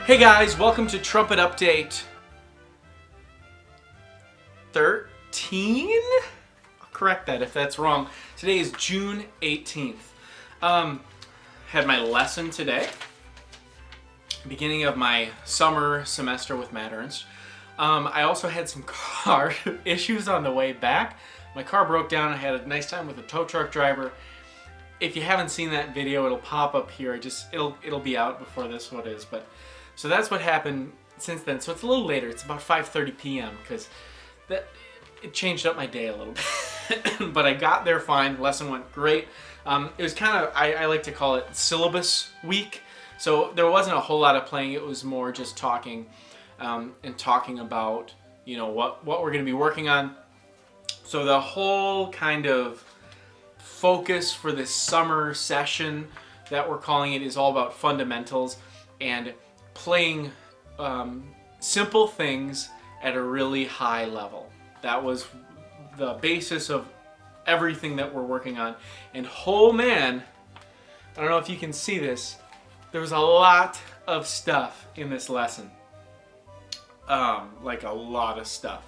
Hey guys, welcome to Trumpet Update 13? I'll correct that if that's wrong. Today is June 18th. Had my lesson today. Beginning of my summer semester with Matt Ernst. I also had some car issues on the way back. My car broke down. I had a nice time with a tow truck driver. If you haven't seen that video, it'll pop up here. It'll be out before this one is. But so that's what happened since then. So it's a little later. It's about 5:30 p.m. because it changed up my day a little bit. But I got there fine. Lesson went great. It was kind of, I like to call it syllabus week. So there wasn't a whole lot of playing. It was more just talking and talking about, you know, what we're going to be working on. So the whole kind of focus for this summer session that we're calling it is all about fundamentals and playing simple things at a really high level. That was the basis of everything that we're working on. And oh man, I don't know if you can see this, there was a lot of stuff in this lesson. Like a lot of stuff.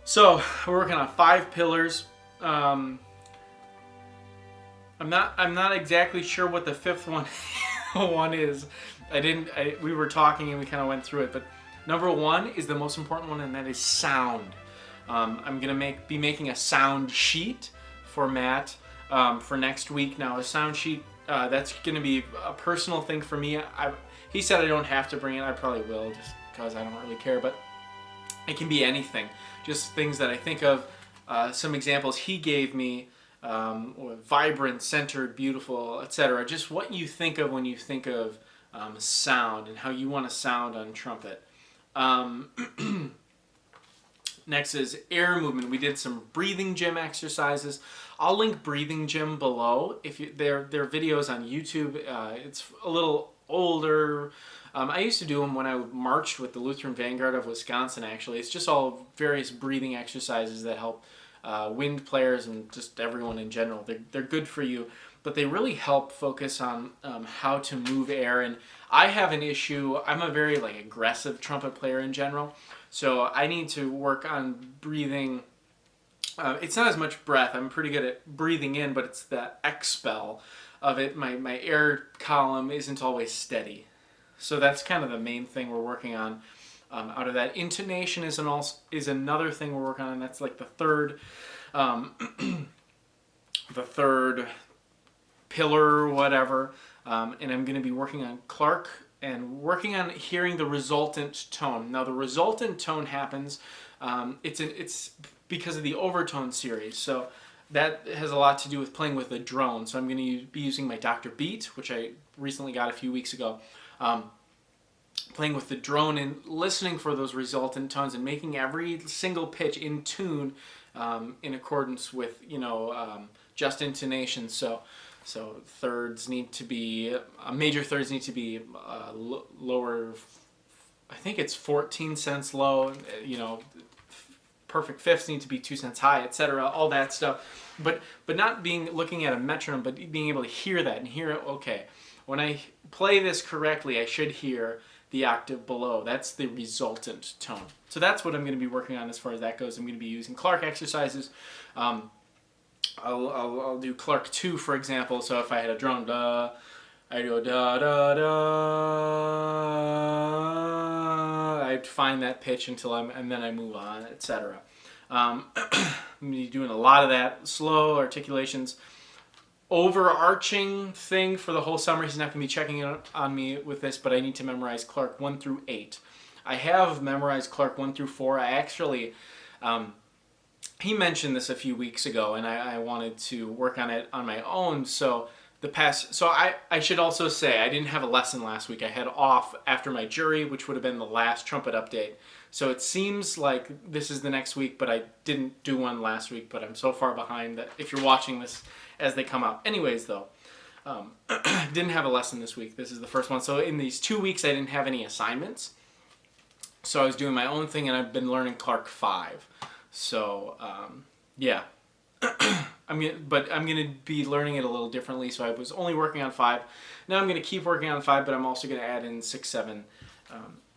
So we're working on 5 pillars. I'm not exactly sure what the 5th one is. We were talking and we kind of went through it, but number 1 is the most important one, and that is sound. I'm gonna be making a sound sheet for Matt for next week. Now a sound sheet, that's gonna be a personal thing for me. He said I don't have to bring it. I probably will, just because I don't really care, but it can be anything. Just things that I think of. Some examples he gave me, vibrant, centered, beautiful, etc. Just what you think of when you think of sound and how you want to sound on trumpet. Next is air movement. We did some breathing gym exercises. I'll link breathing gym below. They're videos on YouTube. It's a little older. I used to do them when I marched with the Lutheran Vanguard of Wisconsin, actually. It's just all various breathing exercises that help wind players and just everyone in general. They're good for you, but they really help focus on how to move air. And I have an issue. I'm a very aggressive trumpet player in general, so I need to work on breathing. It's not as much breath. I'm pretty good at breathing in, but it's the expel of it. My air column isn't always steady. So that's kind of the main thing we're working on. Out of that, intonation is another thing we're working on. That's like the third pillar, whatever. And I'm going to be working on Clark and working on hearing the resultant tone. Now the resultant tone happens. It's because of the overtone series. So that has a lot to do with playing with a drone. So I'm going to be using my Dr. Beat, which I recently got a few weeks ago. Playing with the drone and listening for those resultant tones and making every single pitch in tune in accordance with, just intonation. So thirds need to be, major thirds need to be lower, I think it's 14 cents low, perfect fifths need to be 2 cents high, etc. All that stuff. But not looking at a metronome, but being able to hear that and hear it, okay, when I play this correctly, I should hear the octave below. That's the resultant tone. So that's what I'm going to be working on as far as that goes. I'm going to be using Clark exercises. I'll do Clark 2, for example. So if I had a drone, da, I go da da da. I'd find that pitch and then I move on, etc. I'm going to be doing a lot of that, slow articulations. Overarching thing for the whole summer, he's not going to be checking in on me with this, but I need to memorize Clark 1 through 8. I have memorized Clark 1 through 4. I actually, he mentioned this a few weeks ago, and I wanted to work on it on my own. So I should also say I didn't have a lesson last week. I had off after my jury, which would have been the last trumpet update. So it seems like this is the next week, but I didn't do one last week. But I'm so far behind that if you're watching this as they come out. Anyways, though, didn't have a lesson this week. This is the first one. So in these 2 weeks, I didn't have any assignments. So I was doing my own thing, and I've been learning Clark 5. So, yeah. but I'm gonna be learning it a little differently. So I was only working on 5. Now I'm gonna keep working on 5, but I'm also gonna add in 6, 7,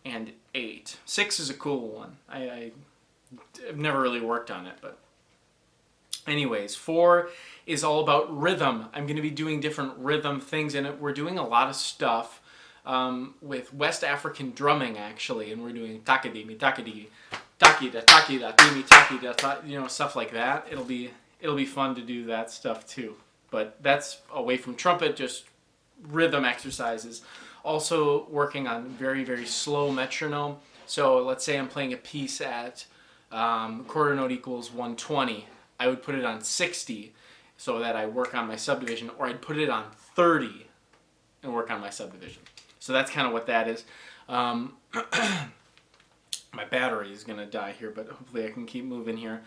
and 8. 6 is a cool one. I've never really worked on it, but anyways, 4 is all about rhythm. I'm going to be doing different rhythm things in it. We're doing a lot of stuff with West African drumming, actually, and we're doing takadimi, takadimi, takida, takida, dimi, takida, stuff like that. It'll be fun to do that stuff too. But that's away from trumpet, just rhythm exercises. Also working on very, very slow metronome. So let's say I'm playing a piece at quarter note equals 120. I would put it on 60 so that I work on my subdivision, or I'd put it on 30 and work on my subdivision. So that's kind of what that is. My battery is going to die here, but hopefully I can keep moving here.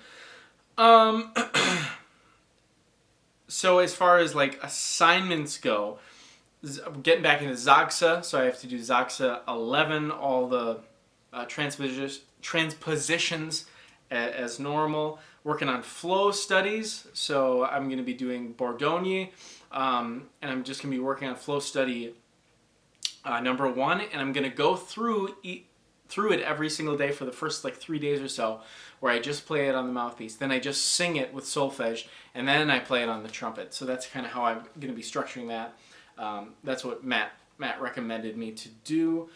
So as far as like assignments go, getting back into Sachse, so I have to do Sachse 11, all the transpositions as normal. Working on flow studies, so I'm going to be doing Bordogni, and I'm just going to be working on flow study number 1, and I'm going to go through it every single day for the first like 3 days or so, where I just play it on the mouthpiece, then I just sing it with solfege, and then I play it on the trumpet. So that's kind of how I'm going to be structuring that. That's what Matt recommended me to do.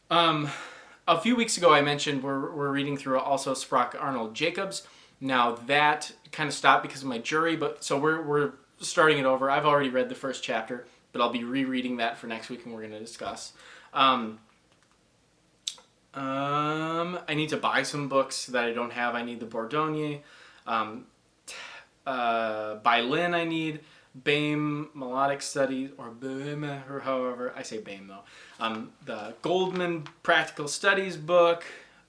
A few weeks ago I mentioned we're reading through also Sprach Arnold Jacobs. Now that kind of stopped because of my jury, but so we're starting it over. I've already read the first chapter, but I'll be rereading that for next week, and we're going to discuss. I need to buy some books that I don't have. I need the Bordogni. By Lynn I need Boehme Melodic Studies, or Boehme, or however, I say Boehme though. The Goldman Practical Studies book.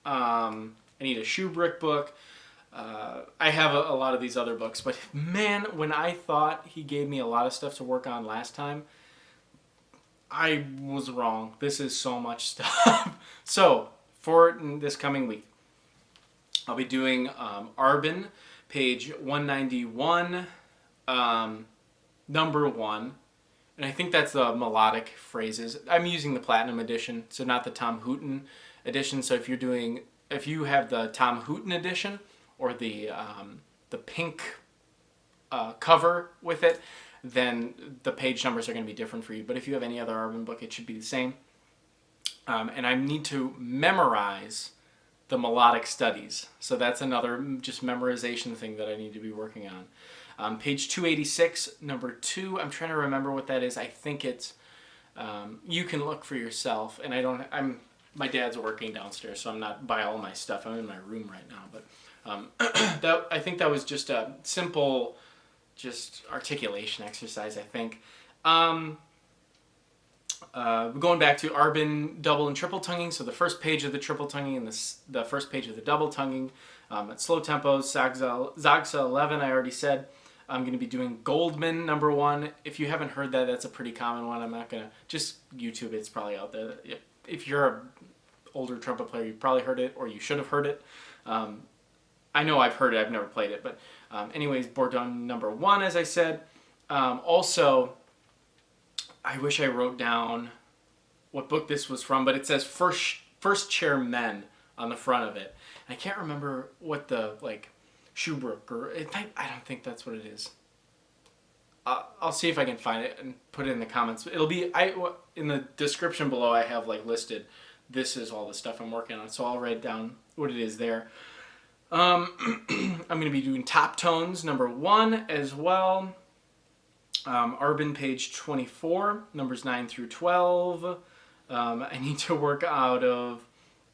I need a Schuebruk book. I have a lot of these other books, but man, when I thought he gave me a lot of stuff to work on last time, I was wrong. This is so much stuff. So, for this coming week, I'll be doing Arban, page 191, number 1, and I think that's the melodic phrases. I'm using the Platinum edition, so not the Tom Hooten edition. So if you have the Tom Hooten edition, or the pink cover with it, then the page numbers are going to be different for you. But if you have any other Arban book, it should be the same. And I need to memorize the melodic studies. So that's another just memorization thing that I need to be working on. Page 286, number 2. I'm trying to remember what that is. I think it's, you can look for yourself. And my dad's working downstairs, so I'm not by all my stuff. I'm in my room right now, but I think that was just a simple, just articulation exercise, I think. Going back to Arban double and triple tonguing, so the first page of the triple tonguing and the first page of the double tonguing at slow tempos. Sachse 11, I already said. I'm going to be doing Goldman number 1. If you haven't heard that, that's a pretty common one. I'm not going to, just YouTube it, it's probably out there. If you're an older trumpet player, you probably heard it, or you should have heard it. I know I've heard it, I've never played it, but anyways, Bordogni number 1, as I said. Also, I wish I wrote down what book this was from, but it says First Chair Men on the front of it. And I can't remember what the, Schuebruk, I don't think that's what it is. I'll see if I can find it and put it in the comments. It'll be, in the description below I have listed, this is all the stuff I'm working on, so I'll write down what it is there. I'm going to be doing top tones number 1 as well. Arban page 24, numbers 9 through 12. I need to work out of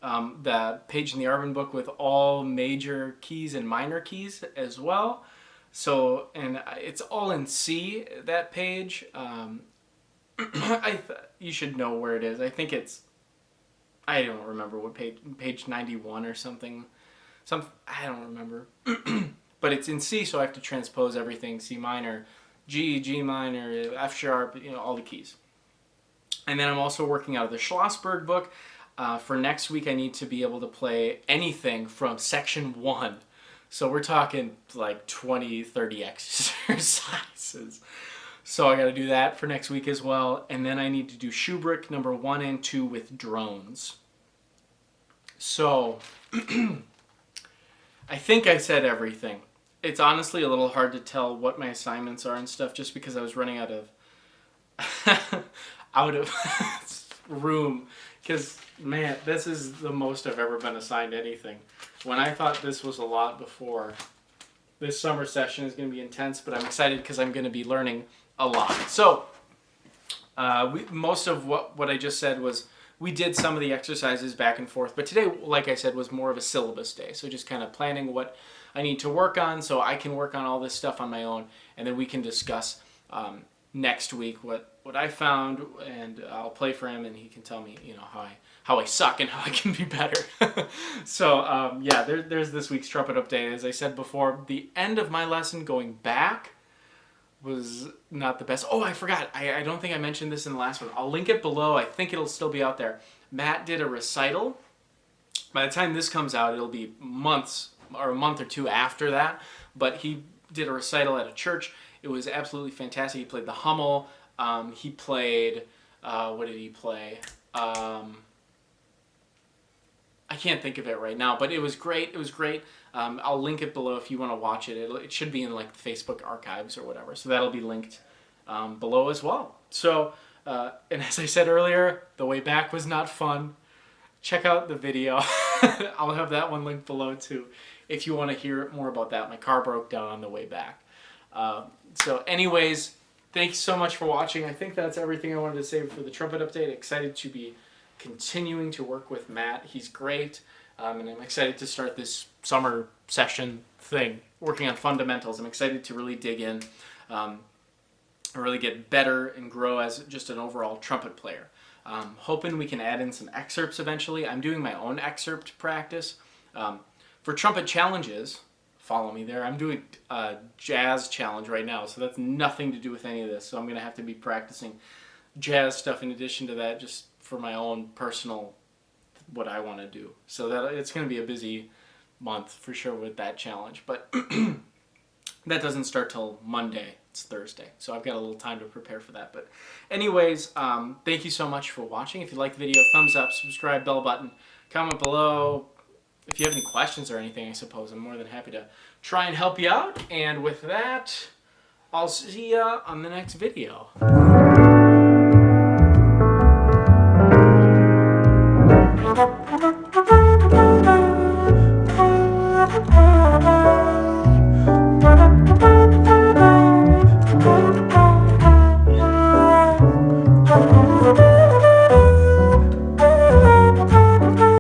the page in the Arban book with all major keys and minor keys as well. So, and it's all in C, that page. You should know where it is. I think it's, I don't remember what page 91 or something. I don't remember. But it's in C, so I have to transpose everything. C minor, G, G minor, F sharp, all the keys. And then I'm also working out of the Schlossberg book. For next week, I need to be able to play anything from section 1. So we're talking like 20, 30 exercises. So I got to do that for next week as well. And then I need to do Schuebruk number 1 and 2 with drones. So I think I said everything. It's honestly a little hard to tell what my assignments are and stuff just because I was running out of room. Because, man, this is the most I've ever been assigned anything. When I thought this was a lot before, this summer session is going to be intense, but I'm excited because I'm going to be learning a lot. So, most of what I just said was we did some of the exercises back and forth, but today, like I said, was more of a syllabus day. So just kind of planning what I need to work on so I can work on all this stuff on my own, and then we can discuss next week what I found, and I'll play for him, and he can tell me, how I suck and how I can be better. So, yeah, there's this week's trumpet update. As I said before, the end of my lesson going back was not the best. Oh, I forgot. I don't think I mentioned this in the last one. I'll link it below. I think it'll still be out there. Matt did a recital. By the time this comes out, it'll be months or a month or two after that. But he did a recital at a church. It was absolutely fantastic. He played the Hummel. He played, what did he play? I can't think of it right now, but it was great. It was great. I'll link it below if you want to watch it. It should be in like the Facebook archives or whatever. So that'll be linked below as well. So, and as I said earlier, the way back was not fun. Check out the video. I'll have that one linked below too if you want to hear more about that. My car broke down on the way back. So anyways, thanks so much for watching. I think that's everything I wanted to say for the trumpet update. Excited to be continuing to work with Matt. He's great. And I'm excited to start this summer session thing, working on fundamentals. I'm excited to really dig in and really get better and grow as just an overall trumpet player. Hoping we can add in some excerpts eventually. I'm doing my own excerpt practice. For trumpet challenges, follow me there. I'm doing a jazz challenge right now, so that's nothing to do with any of this. So I'm going to have to be practicing jazz stuff in addition to that, just for my own personal, what I want to do. So that it's going to be a busy month for sure with that challenge. But that doesn't start till Monday. It's Thursday. So I've got a little time to prepare for that. But anyways, thank you so much for watching. If you like the video, thumbs up, subscribe, bell button, comment below. If you have any questions or anything, I suppose, I'm more than happy to try and help you out. And with that, I'll see ya on the next video.